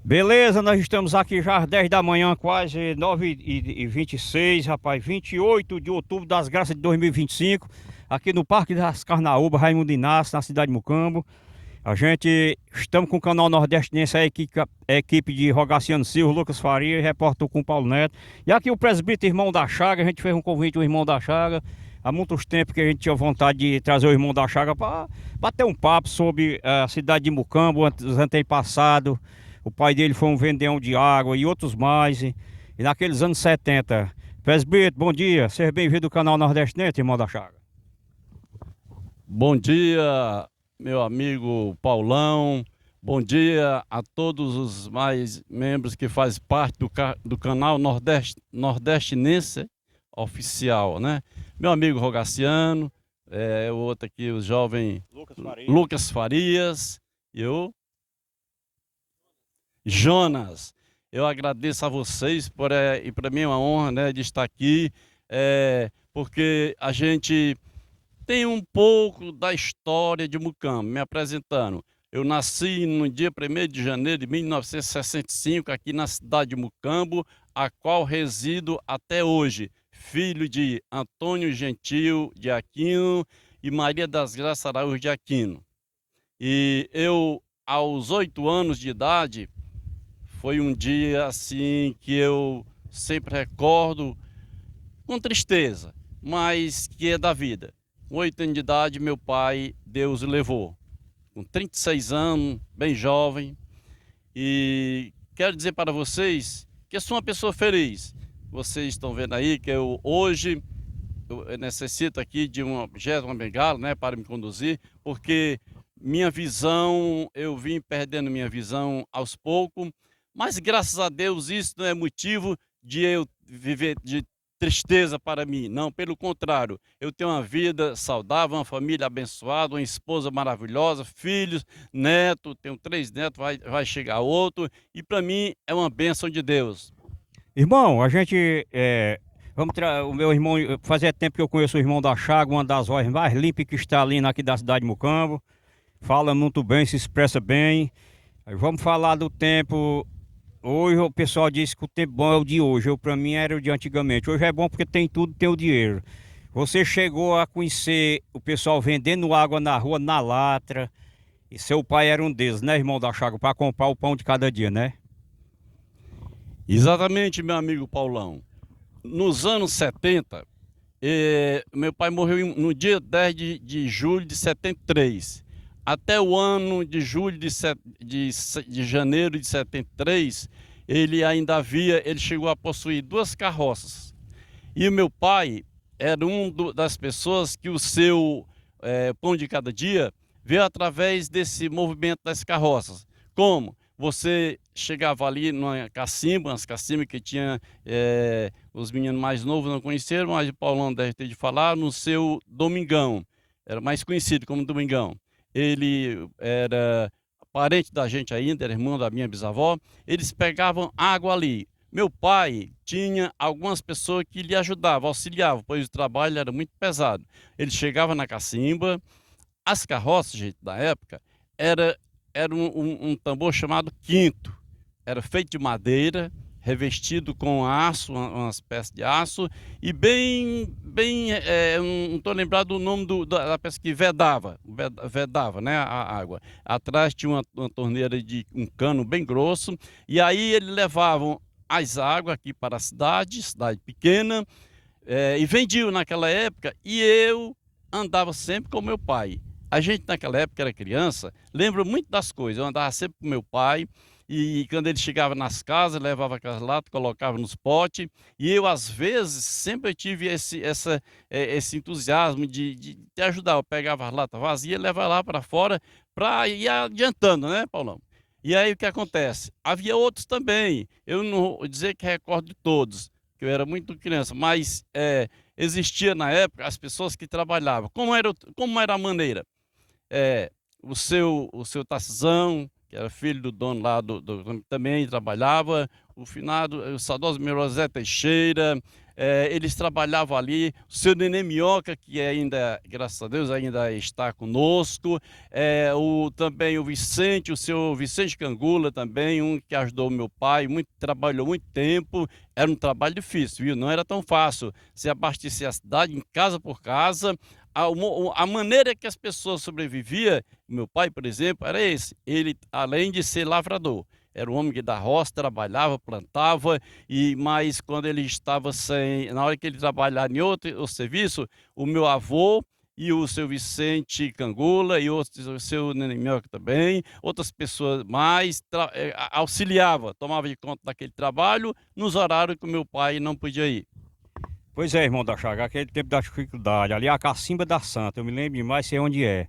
Beleza, nós estamos aqui já às 10 da manhã, quase 9h26, rapaz, 28 de outubro das graças de 2025, aqui no Parque das Carnaúbas, Raimundo Inácio, na cidade de Mucambo. A gente estamos com o canal Nordestinense, a equipe de Rogaciano Silva, Lucas Faria, repórter com Paulo Neto. E aqui o presbítero Irmão da Chaga, a gente fez um convite ao Irmão da Chaga. Há muitos tempos que a gente tinha vontade de trazer o Irmão da Chaga para bater um papo sobre a cidade de Mucambo, os antepassados. O pai dele foi um vendeão de água e outros mais. E naqueles anos 70. Presbítero, bom dia. Seja bem-vindo ao canal Nordestinense, Irmão da Chaga. Bom dia, meu amigo Paulão. Bom dia a todos os mais membros que fazem parte do canal Nordestinense Oficial, né? Meu amigo Rogaciano, o outro aqui, o jovem Lucas Farias, e eu, Jonas. Eu agradeço a vocês, e para mim é uma honra, né, de estar aqui, porque a gente tem um pouco da história de Mucambo, me apresentando. Eu nasci no dia 1º de janeiro de 1965, aqui na cidade de Mucambo, a qual resido até hoje, filho de Antônio Gentil de Aquino e Maria das Graças Araújo de Aquino. E eu, aos 8 anos de idade, foi um dia assim que eu sempre recordo com tristeza, mas que é da vida. Com 8 anos de idade, meu pai, Deus o levou. Com 36 anos, bem jovem. E quero dizer para vocês que eu sou uma pessoa feliz. Vocês estão vendo aí que hoje eu necessito aqui de um objeto, uma bengala, né, para me conduzir, porque minha visão, eu vim perdendo minha visão aos poucos. Mas graças a Deus isso não é motivo de eu viver de tristeza para mim, não, pelo contrário, eu tenho uma vida saudável, uma família abençoada, uma esposa maravilhosa, filhos, neto, tenho 3 netos, vai chegar outro, e para mim é uma bênção de Deus. Irmão, a gente. O meu irmão, fazia tempo que eu conheço o Irmão da Chaga, uma das vozes mais limpas que está ali aqui da cidade de Mucambo. Fala muito bem, se expressa bem. Aí vamos falar do tempo. Hoje o pessoal diz que o tempo bom é o de hoje. Para mim era o de antigamente. Hoje é bom porque tem tudo, tem o dinheiro. Você chegou a conhecer o pessoal vendendo água na rua, na latra. E seu pai era um deles, né, Irmão da Chaga, para comprar o pão de cada dia, né? Exatamente, meu amigo Paulão. Nos anos 70, meu pai morreu no dia 10 de julho de 73. Até o ano de julho de janeiro de 73, ele chegou a possuir 2 carroças. E o meu pai era das pessoas que o seu pão de cada dia veio através desse movimento das carroças. Como? Você chegava ali numa cacimba, umas cacimbas que tinha, os meninos mais novos não conheceram, mas o Paulão deve ter de falar, no seu Domingão. Era mais conhecido como Domingão. Ele era parente da gente ainda, era irmão da minha bisavó. Eles pegavam água ali. Meu pai tinha algumas pessoas que lhe ajudavam, auxiliavam, pois o trabalho era muito pesado. Ele chegava na cacimba, as carroças, gente, da época, era um tambor chamado quinto. Era feito de madeira, revestido com aço, uma espécie de aço, e não estou lembrado do nome da peça que vedava, né, a água. Atrás tinha uma torneira de um cano bem grosso, e aí eles levavam as águas aqui para a cidade pequena, e vendiam naquela época, e eu andava sempre com meu pai. A gente naquela época era criança, lembro muito das coisas, eu andava sempre com meu pai, e quando ele chegava nas casas, levava aquelas latas, colocava nos potes, e eu às vezes sempre tive esse entusiasmo de te ajudar. Eu pegava as latas vazias, levava lá para fora, para ir adiantando, né, Paulão? E aí o que acontece? Havia outros também, eu não vou dizer que recordo de todos, que eu era muito criança, mas existia na época as pessoas que trabalhavam. Como era a maneira? O seu Tarcisão, que que era filho do dono lá, também trabalhava, o saudoso meu José Teixeira, eles trabalhavam ali, o seu Nenê Minhoca, que ainda, graças a Deus, ainda está conosco, também o Vicente, o seu Vicente Cangula também, um que ajudou meu pai, trabalhou muito tempo, era um trabalho difícil, viu? Não era tão fácil se abastecer a cidade, em casa por casa. A maneira que as pessoas sobreviviam, meu pai, por exemplo, era esse, ele, além de ser lavrador, era um homem que da roça, trabalhava, plantava, mas quando ele estava na hora que ele trabalhava em outro serviço, o meu avô e o seu Vicente Cangula e o seu Neném Minhoca também, outras pessoas mais, auxiliava, tomava de conta daquele trabalho nos horários que o meu pai não podia ir. Pois é, irmão da Chaga, aquele tempo da dificuldade, ali a Cacimba da Santa, eu me lembro demais, sei onde é,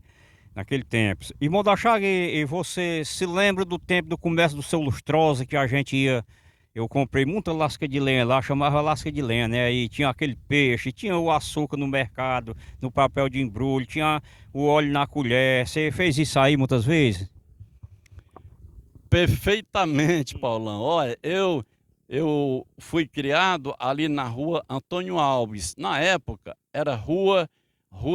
naquele tempo. Irmão da Chaga, e você se lembra do tempo do comércio do seu Lustrosa, que a gente ia, eu comprei muita lasca de lenha lá, chamava lasca de lenha, né? E tinha aquele peixe, tinha o açúcar no mercado, no papel de embrulho, tinha o óleo na colher. Você fez isso aí muitas vezes? Perfeitamente, Paulão. Olha, eu fui criado ali na rua Antônio Alves. Na época, era Rua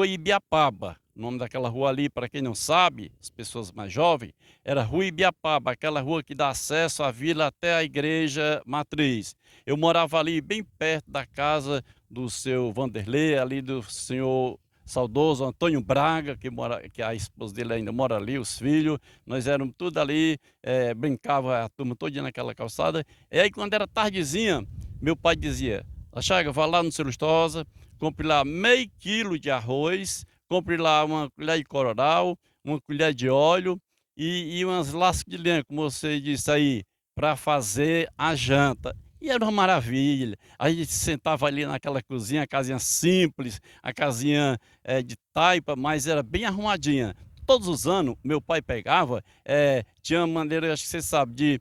Ibiapaba. O nome daquela rua ali, para quem não sabe, as pessoas mais jovens, era Rua Ibiapaba, aquela rua que dá acesso à vila até a igreja matriz. Eu morava ali bem perto da casa do seu Vanderlei, ali do senhor saudoso Antônio Braga, que a esposa dele ainda mora ali, os filhos. Nós éramos tudo ali, brincava a turma toda naquela calçada. E aí, quando era tardezinha, meu pai dizia: Chaga, vá lá no seu Lustosa, compre lá meio quilo de arroz, compre lá uma colher de cororal, uma colher de óleo e umas lascas de lenha, como você disse aí, para fazer a janta. E era uma maravilha. A gente sentava ali naquela cozinha, a casinha simples, a casinha de taipa, mas era bem arrumadinha. Todos os anos, meu pai pegava, tinha uma maneira, acho que você sabe, de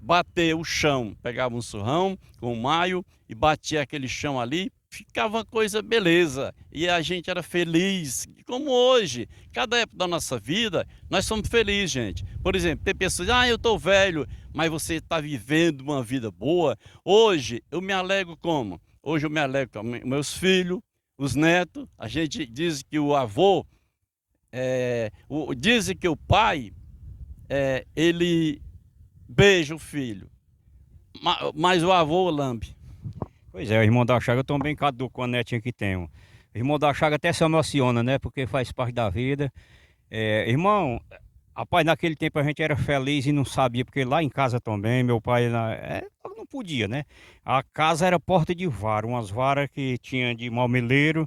bater o chão. Pegava um surrão com um maio e batia aquele chão ali, ficava uma coisa beleza. E a gente era feliz, como hoje. Cada época da nossa vida, nós somos felizes, gente. Por exemplo, tem pessoas, eu estou velho, mas você está vivendo uma vida boa. Hoje, eu me alegro como? Hoje eu me alegro com meus filhos, os netos. A gente diz que o avô, dizem que o pai, ele beija o filho, mas o avô lambe. Pois é, o irmão da Chaga, eu tô bem caduco com a netinha que tenho. O irmão da Chaga até se emociona, né? Porque faz parte da vida. Irmão, rapaz, naquele tempo a gente era feliz e não sabia, porque lá em casa também, meu pai não podia, né? A casa era porta de vara, umas varas que tinha de marmeleiro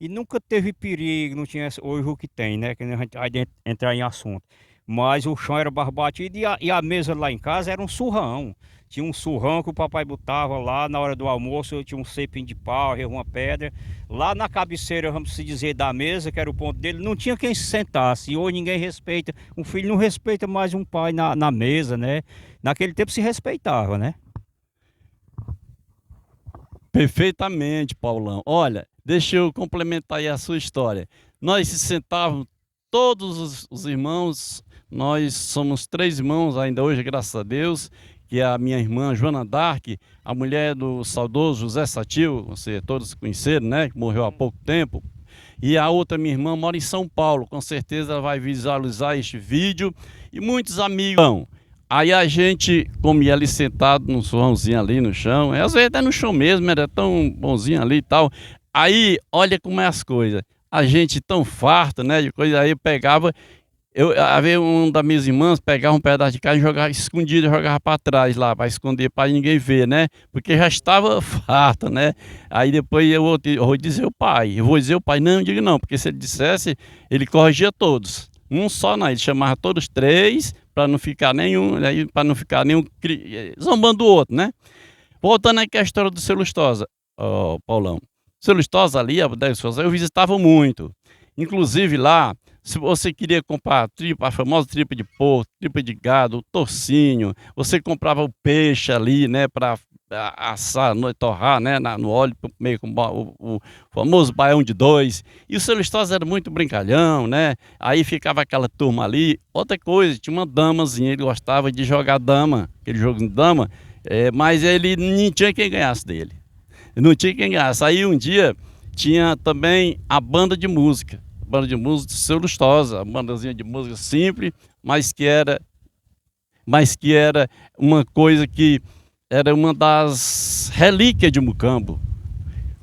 e nunca teve perigo, não tinha hoje o que tem, né? Que a gente vai entrar em assunto. Mas o chão era barbatido e a mesa lá em casa era um surrão. Tinha um surrão que o papai botava lá na hora do almoço, tinha um cepim de pau, uma pedra. Lá na cabeceira, vamos se dizer, da mesa, que era o ponto dele, não tinha quem se sentasse. E hoje ninguém respeita. Um filho não respeita mais um pai na mesa, né? Naquele tempo se respeitava, né? Perfeitamente, Paulão. Olha, deixa eu complementar aí a sua história. Nós se sentávamos, todos os irmãos, nós somos 3 irmãos ainda hoje, graças a Deus, que é a minha irmã Joana Dark, a mulher do saudoso José Satil, você todos conheceram, né? Que morreu há pouco tempo. E a outra minha irmã mora em São Paulo, com certeza ela vai visualizar este vídeo. E muitos amigos. Aí a gente comia ali sentado num surrãozinho ali no chão, às vezes até no chão mesmo, era tão bonzinho ali e tal. Aí, olha como é as coisas. A gente tão farto, né, de coisa, aí eu pegava, havia um das minhas irmãs, pegava um pedaço de carne e jogava escondido, jogava para trás lá, para esconder, para ninguém ver, né, porque já estava farta, né. Aí depois eu vou dizer o pai, não, digo não, porque se ele dissesse, ele corrigia todos. Um só não, ele chamava todos 3, para não ficar nenhum zombando do outro, né. Voltando aqui à história do seu Lustosa, Paulão. Seu Lustosa ali, eu visitava muito. Inclusive lá, se você queria comprar a famosa tripa de porco, tripa de gado, tocinho, você comprava o peixe ali, né, para assar, torrar, né, no óleo, meio com o famoso baião de dois. E o seu Lustosa era muito brincalhão, né? Aí ficava aquela turma ali. Outra coisa, tinha uma damazinha, ele gostava de jogar dama, aquele jogo de dama, mas ele não tinha quem ganhasse dele. Não tinha quem ganhasse. Aí um dia tinha também a banda de música. Banda de música do seu Lustosa, a bandazinha de música simples, mas que era uma coisa que era uma das relíquias de Mucambo.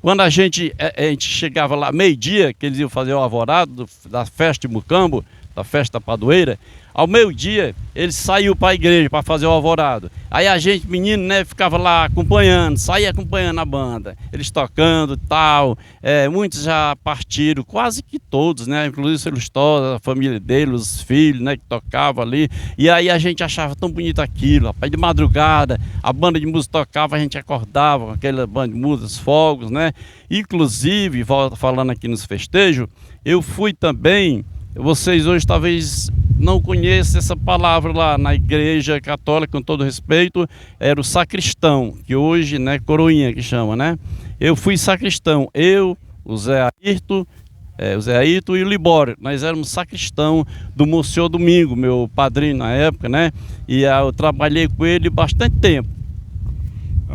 Quando a gente chegava lá meio-dia, que eles iam fazer o alvorado da festa de Mucambo, da festa da Padroeira, ao meio-dia eles saíam para a igreja para fazer o alvorado. Aí a gente, menino, né, ficava lá acompanhando, saía acompanhando a banda, eles tocando e tal. Muitos já partiram, quase que todos, né, inclusive o seu Lustosa, a família dele, os filhos, né, que tocavam ali. E aí a gente achava tão bonito aquilo, rapaz. De madrugada a banda de música tocava, a gente acordava com aquela banda de música, os fogos, né. Inclusive, falando aqui nos festejos, eu fui também. Vocês hoje talvez não conheçam essa palavra lá na igreja católica, com todo respeito, era o sacristão, que hoje, né, coroinha que chama, né? Eu fui sacristão, eu, o Zé Ayrton e o Libório, nós éramos sacristão do Monsenhor Domingo, meu padrinho na época, né? E eu trabalhei com ele bastante tempo.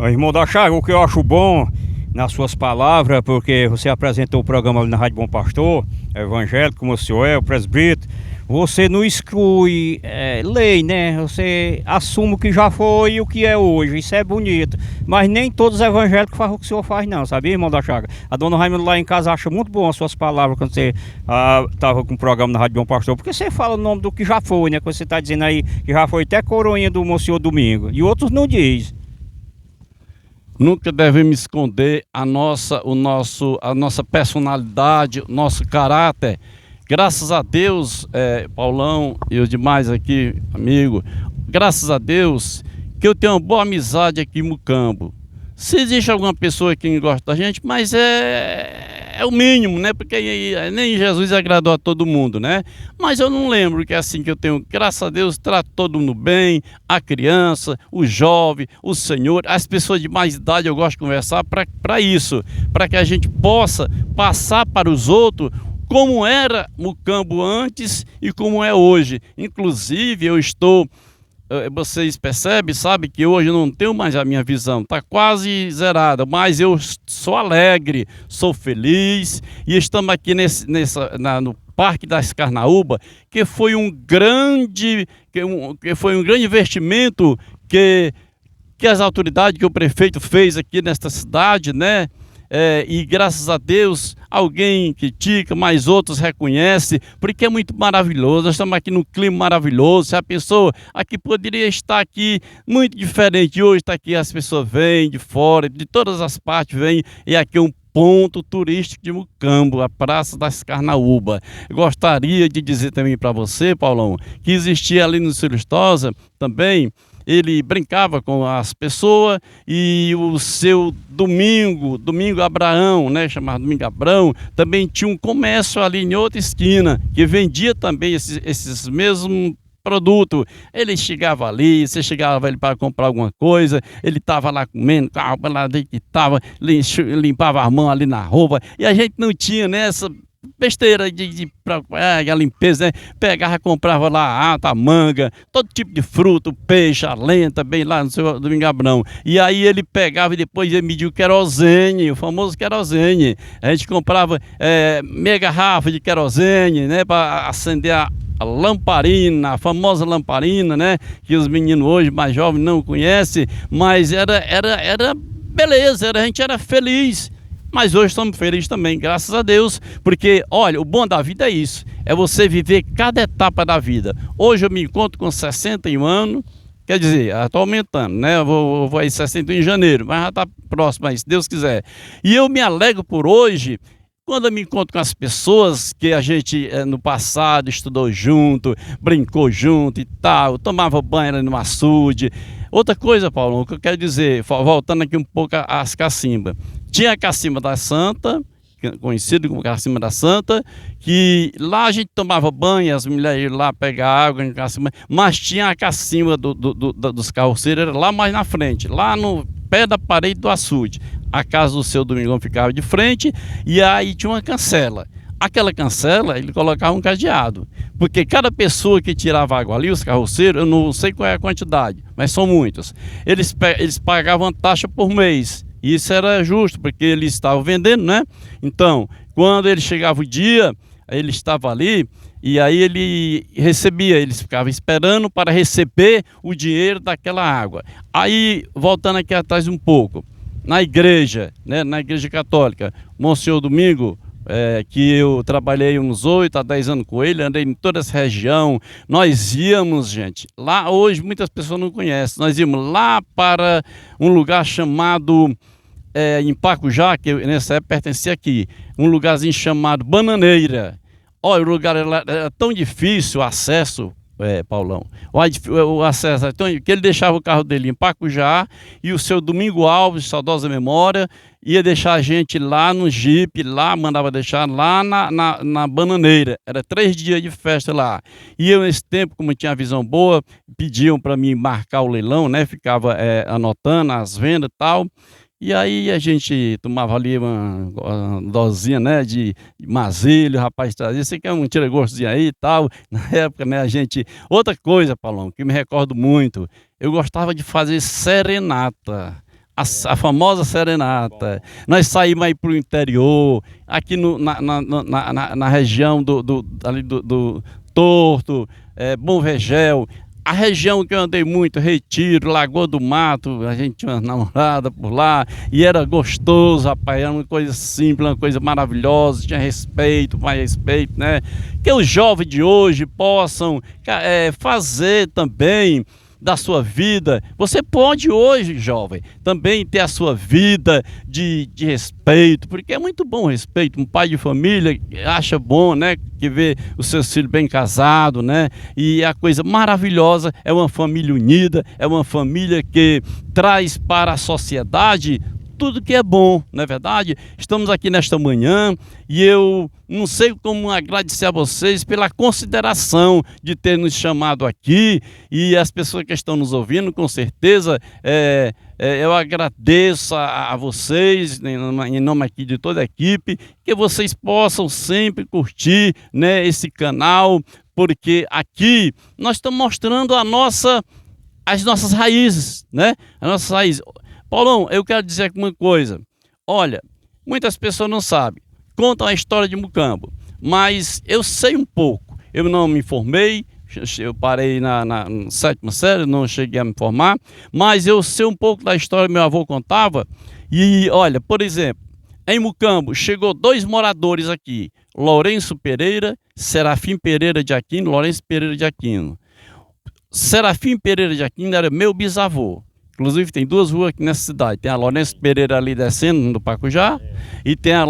Irmão da Chaga, o que eu acho bom nas suas palavras, porque você apresentou o programa ali na Rádio Bom Pastor, evangélico, como o senhor é, o presbítero, você não exclui lei, né? Você assume o que já foi e o que é hoje, isso é bonito. Mas nem todos os evangélicos fazem o que o senhor faz não, sabia, irmão da Chaga? A dona Raimunda lá em casa acha muito bom as suas palavras quando você estava com o programa na Rádio Bom Pastor, porque você fala o nome do que já foi, né? Quando você está dizendo aí que já foi até coroinha do Monsenhor Domingo, e outros não diz. Nunca devemos esconder a nossa personalidade, o nosso caráter. Graças a Deus, Paulão e os demais aqui, amigo, graças a Deus que eu tenho uma boa amizade aqui em Mucambo. Se existe alguma pessoa que não gosta da gente, mas é o mínimo, né? Porque nem Jesus agradou a todo mundo, né? Mas eu não lembro que é assim que eu tenho, graças a Deus, trato todo mundo bem, a criança, o jovem, o senhor, as pessoas de mais idade eu gosto de conversar para isso, para que a gente possa passar para os outros como era Mucambo antes e como é hoje. Inclusive eu estou... Vocês percebem, sabe que hoje eu não tenho mais a minha visão, está quase zerada, mas eu sou alegre, sou feliz e estamos aqui no Parque das Carnaúbas, que foi um grande investimento que as autoridades, que o prefeito fez aqui nesta cidade, né? E graças a Deus alguém critica, mas outros reconhecem, porque é muito maravilhoso. Nós estamos aqui num clima maravilhoso. Se a pessoa aqui poderia estar aqui muito diferente, hoje está aqui, as pessoas vêm de fora, de todas as partes vêm, e aqui é um ponto turístico de Mucambo, a Praça das Carnaúbas. Gostaria de dizer também para você, Paulão, que existia ali no seu Lustosa também. Ele brincava com as pessoas e o seu Domingo Abraão, né, chamado Domingo Abraão, também tinha um comércio ali em outra esquina que vendia também esses mesmos produtos. Ele chegava ali, você chegava ali para comprar alguma coisa, ele estava lá comendo, lá estava, limpava a mão ali na roupa, e a gente não tinha nessa besteira a limpeza, né? Pegava, comprava lá a manga, todo tipo de fruto, peixe, a lenta, bem lá no seu Domingo Abrão. E aí ele pegava e depois ele mediu o querosene, o famoso querosene. A gente comprava meia garrafa de querosene, né, para acender a lamparina, a famosa lamparina, né, que os meninos hoje mais jovens não conhecem, mas era beleza, a gente era feliz. Mas hoje estamos felizes também, graças a Deus, porque, olha, o bom da vida é isso, é você viver cada etapa da vida. Hoje eu me encontro com 61 anos, quer dizer, estou aumentando, né? Eu vou aí 61 em janeiro, mas já está próximo aí, se Deus quiser. E eu me alegro por hoje, quando eu me encontro com as pessoas que a gente no passado estudou junto, brincou junto e tal, tomava banho ali no açude. Outra coisa, Paulo, o que eu quero dizer, voltando aqui um pouco às cacimbas. Tinha a Cacimba da Santa, conhecido como Cacimba da Santa, que lá a gente tomava banho, as mulheres iam lá pegar água em Cacimba, mas tinha a Cacimba dos carroceiros, era lá mais na frente, lá no pé da parede do açude. A casa do seu Domingão ficava de frente e aí tinha uma cancela. Aquela cancela, ele colocava um cadeado, porque cada pessoa que tirava água ali, os carroceiros, eu não sei qual é a quantidade, mas são muitos, eles pagavam taxa por mês. Isso era justo, porque eles estavam vendendo, né? Então, quando ele chegava o dia, ele estava ali, e aí ele recebia, eles ficavam esperando para receber o dinheiro daquela água. Aí, voltando aqui atrás um pouco, na igreja, né, na igreja católica, Monsenhor Domingo, que eu trabalhei uns 8 a 10 anos com ele, andei em toda essa região, nós íamos, gente, lá hoje muitas pessoas não conhecem, nós íamos lá para um lugar chamado, em Pacujá, que nessa época pertencia aqui, um lugarzinho chamado Bananeira. Olha, o lugar era tão difícil o acesso, Paulão, o acesso era tão, que ele deixava o carro dele em Pacujá e o seu Domingo Alves, saudosa memória, ia deixar a gente lá no Jeep, lá, mandava deixar lá na Bananeira. Era 3 dias de festa lá. E eu, nesse tempo, como tinha visão boa, pediam para mim marcar o leilão, né? Ficava anotando as vendas e tal. E aí a gente tomava ali uma dosinha, né, de mazilho, o rapaz trazia, você quer um tira-gostozinho aí e tal. Na época, né, a gente... Outra coisa, Paulão, que me recordo muito, eu gostava de fazer serenata. A famosa serenata. Nós saímos aí para o interior, aqui na região ali do Torto, Bom Vergel. A região que eu andei muito, Retiro, Lagoa do Mato, a gente tinha uma namorada por lá e era gostoso, rapaz, era uma coisa simples, uma coisa maravilhosa, tinha respeito, mais respeito, né? Que os jovens de hoje possam fazer também da sua vida. Você pode hoje, jovem, também ter a sua vida de respeito, porque é muito bom o respeito. Um pai de família acha bom, né, que vê os seus filhos bem casados, né, e a coisa maravilhosa é uma família unida, é uma família que traz para a sociedade tudo que é bom, não é verdade? Estamos aqui nesta manhã e eu não sei como agradecer a vocês pela consideração de ter nos chamado aqui, e as pessoas que estão nos ouvindo, com certeza, eu agradeço a vocês, em nome aqui de toda a equipe, que vocês possam sempre curtir, né, esse canal, porque aqui nós estamos mostrando as nossas raízes, né? As nossas raízes. Paulão, eu quero dizer uma coisa. Olha, muitas pessoas não sabem, contam a história de Mucambo, mas eu sei um pouco. Eu não me formei, eu parei na 7ª série, não cheguei a me formar, mas eu sei um pouco da história que meu avô contava. E olha, por exemplo, em Mucambo chegou 2 moradores aqui, Lourenço Pereira, Serafim Pereira de Aquino, Lourenço Pereira de Aquino. Serafim Pereira de Aquino era meu bisavô. Inclusive tem 2 ruas aqui nessa cidade. Tem a Lourenço Pereira ali descendo do Pacujá, e tem a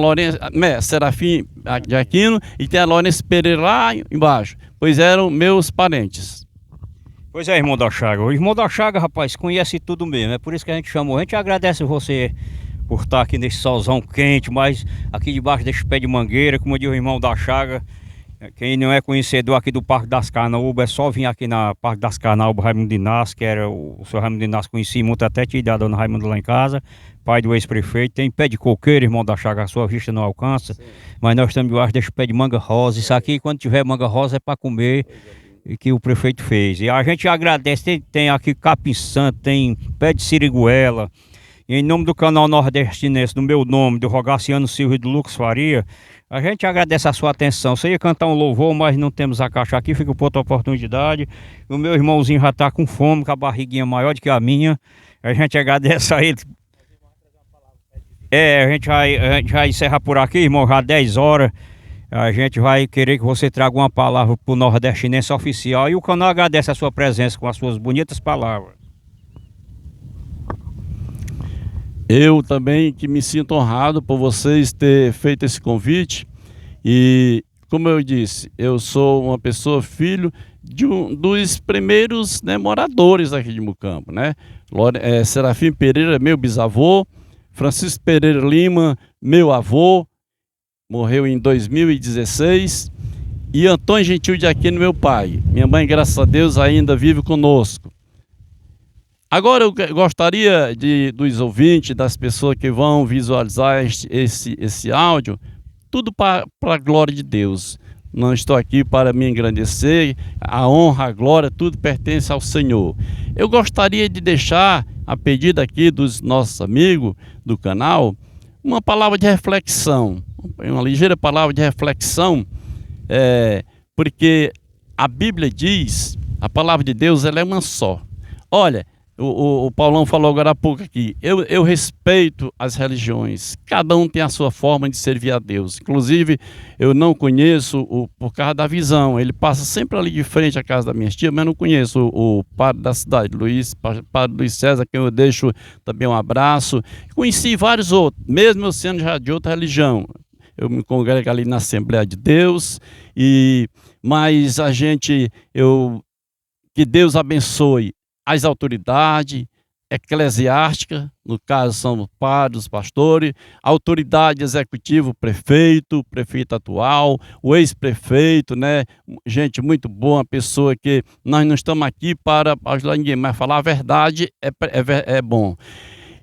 Serafim de Aquino, e tem a Lourenço Pereira lá embaixo. Pois eram meus parentes. Pois é, irmão da Chaga. O irmão da Chaga, rapaz, conhece tudo mesmo. É por isso que a gente chamou. A gente agradece você por estar aqui nesse solzão quente, mas aqui debaixo desse pé de mangueira, como diz o irmão da Chaga. Quem não é conhecedor aqui do Parque das Carnaúbas, é só vir aqui na Parque das Carnaúbas, Raimundo Inácio, que era o seu Raimundo Inácio, conheci muito, até te dar a dona Raimundo lá em casa, pai do ex-prefeito. Tem pé de coqueiro, irmão da Chaga, a sua vista não alcança. Sim. Mas nós estamos debaixo desse pé de manga rosa. Isso aqui, quando tiver manga rosa, é para comer, e que o prefeito fez. E a gente agradece, tem aqui capim santo, tem pé de siriguela. E em nome do canal Nordestinense, do meu nome, do Rogaciano Silva e do Lucas Faria, a gente agradece a sua atenção. Você ia cantar um louvor, mas não temos a caixa aqui, fica por outra oportunidade. O meu irmãozinho já está com fome, com a barriguinha maior do que a minha. A gente agradece a ele. A gente vai encerrar por aqui, irmão, já 10 horas. A gente vai querer que você traga uma palavra para o Nordestinense Oficial. E o canal agradece a sua presença com as suas bonitas palavras. Eu também que me sinto honrado por vocês ter feito esse convite, e como eu disse, eu sou uma pessoa, filho de dos primeiros, né, moradores aqui de Mucambo, né? Serafim Pereira, meu bisavô, Francisco Pereira Lima, meu avô, morreu em 2016, e Antônio Gentil de Aquino, meu pai. Minha mãe, graças a Deus, ainda vive conosco. Agora eu gostaria dos ouvintes, das pessoas que vão visualizar esse áudio, tudo para a glória de Deus. Não estou aqui para me engrandecer, a honra, a glória, tudo pertence ao Senhor. Eu gostaria de deixar, a pedido aqui dos nossos amigos do canal, uma palavra de reflexão, uma ligeira palavra de reflexão, porque a Bíblia diz, a palavra de Deus, ela é uma só. Olha, o Paulão falou agora há pouco aqui, eu respeito as religiões, cada um tem a sua forma de servir a Deus. Inclusive, eu não conheço, por causa da visão, ele passa sempre ali de frente à casa da minha tia, mas eu não conheço o padre da cidade, padre Luiz César, a quem eu deixo também um abraço. Conheci vários outros, mesmo eu sendo já de outra religião. Eu me congrego ali na Assembleia de Deus, mas que Deus abençoe as autoridades eclesiásticas, no caso são os padres, os pastores, a autoridade executiva, o prefeito atual, o ex-prefeito, né? Gente muito boa, uma pessoa que nós não estamos aqui para ajudar ninguém, mas falar a verdade é bom.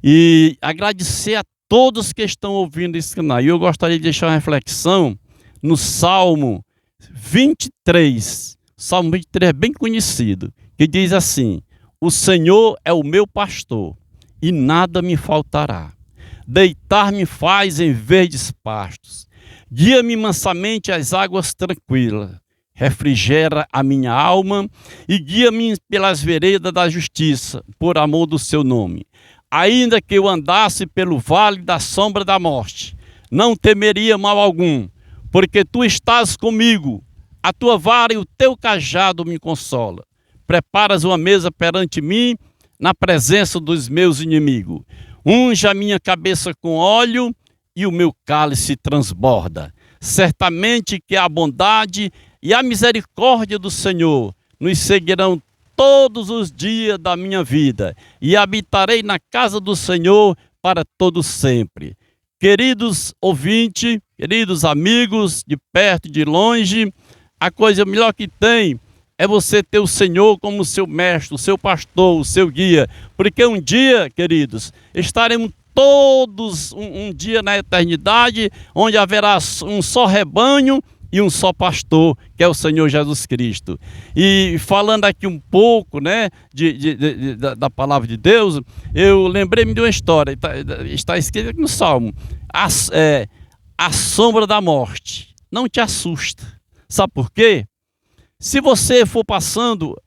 E agradecer a todos que estão ouvindo esse canal. E eu gostaria de deixar uma reflexão no Salmo 23. Salmo 23 é bem conhecido, que diz assim: o Senhor é o meu pastor, e nada me faltará. Deitar-me faz em verdes pastos. Guia-me mansamente às águas tranquilas. Refrigera a minha alma e guia-me pelas veredas da justiça, por amor do seu nome. Ainda que eu andasse pelo vale da sombra da morte, não temeria mal algum, porque tu estás comigo. A tua vara e o teu cajado me consolam. Preparas uma mesa perante mim, na presença dos meus inimigos. Unge a minha cabeça com óleo e o meu cálice transborda. Certamente que a bondade e a misericórdia do Senhor nos seguirão todos os dias da minha vida, e habitarei na casa do Senhor para todo sempre. Queridos ouvintes, queridos amigos, de perto e de longe, a coisa melhor que tem é você ter o Senhor como seu mestre, o seu pastor, o seu guia. Porque um dia, queridos, estaremos todos um dia na eternidade, onde haverá um só rebanho e um só pastor, que é o Senhor Jesus Cristo. E falando aqui um pouco, né, da palavra de Deus, eu lembrei-me de uma história, está escrito aqui no Salmo: a sombra da morte não te assusta. Sabe por quê? Se você for passando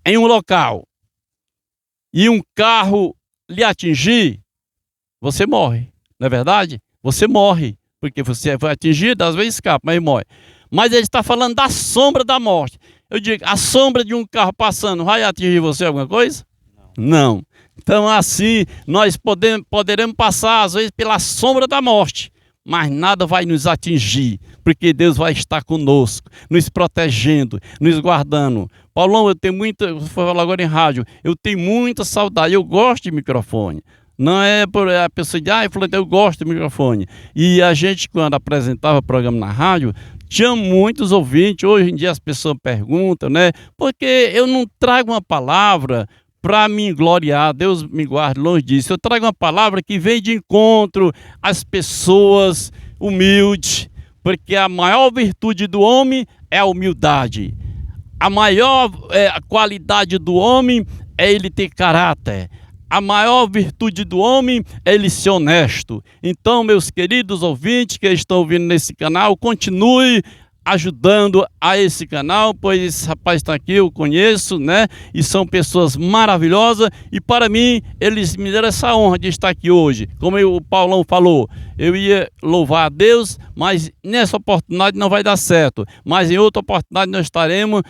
em um local e um carro lhe atingir, você morre, não é verdade? Você morre, porque você foi atingido, às vezes escapa, mas morre. Mas ele está falando da sombra da morte. Eu digo, a sombra de um carro passando vai atingir você alguma coisa? Não. Então assim, nós poderemos passar às vezes pela sombra da morte, mas nada vai nos atingir, porque Deus vai estar conosco, nos protegendo, nos guardando. Paulão, eu tenho muita, vou falar agora em rádio, eu tenho muita saudade, eu gosto de microfone. Não é por a pessoa dizer, eu gosto de microfone. E a gente, quando apresentava o programa na rádio, tinha muitos ouvintes. Hoje em dia as pessoas perguntam, né? Porque eu não trago uma palavra para me gloriar, Deus me guarde longe disso. Eu trago uma palavra que vem de encontro às pessoas humildes, porque a maior virtude do homem é a humildade. A maior qualidade do homem é ele ter caráter. A maior virtude do homem é ele ser honesto. Então, meus queridos ouvintes que estão ouvindo nesse canal, continue ajudando a esse canal, pois esse rapaz está aqui, eu conheço, né? E são pessoas maravilhosas, e para mim, eles me deram essa honra de estar aqui hoje. Como o Paulão falou, eu ia louvar a Deus, mas nessa oportunidade não vai dar certo. Mas em outra oportunidade nós estaremos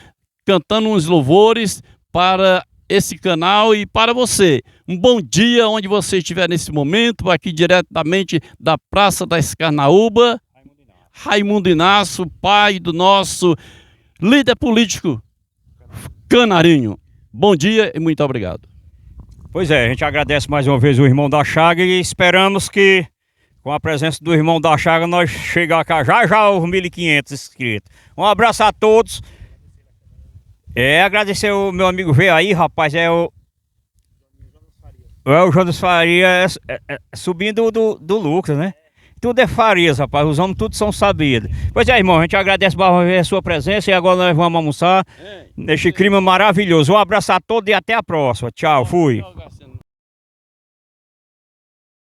cantando uns louvores para esse canal e para você. Um bom dia onde você estiver nesse momento, aqui diretamente da Praça da Escarnaúba, Raimundo Inácio, pai do nosso líder político, Canarinho. Bom dia e muito obrigado. Pois é, a gente agradece mais uma vez o Irmão da Chaga e esperamos que, com a presença do Irmão da Chaga, nós chegar cá já aos 1.500 inscritos. Um abraço a todos. Agradecer o meu amigo veio aí, rapaz, O Jonas Faria subindo do Lucas, né? Tudo é Farias, rapaz. Os homens todos são sabidos. Pois é, irmão, a gente agradece a sua presença e agora nós vamos almoçar neste clima maravilhoso. Um abraço a todos e até a próxima. Tchau, fui.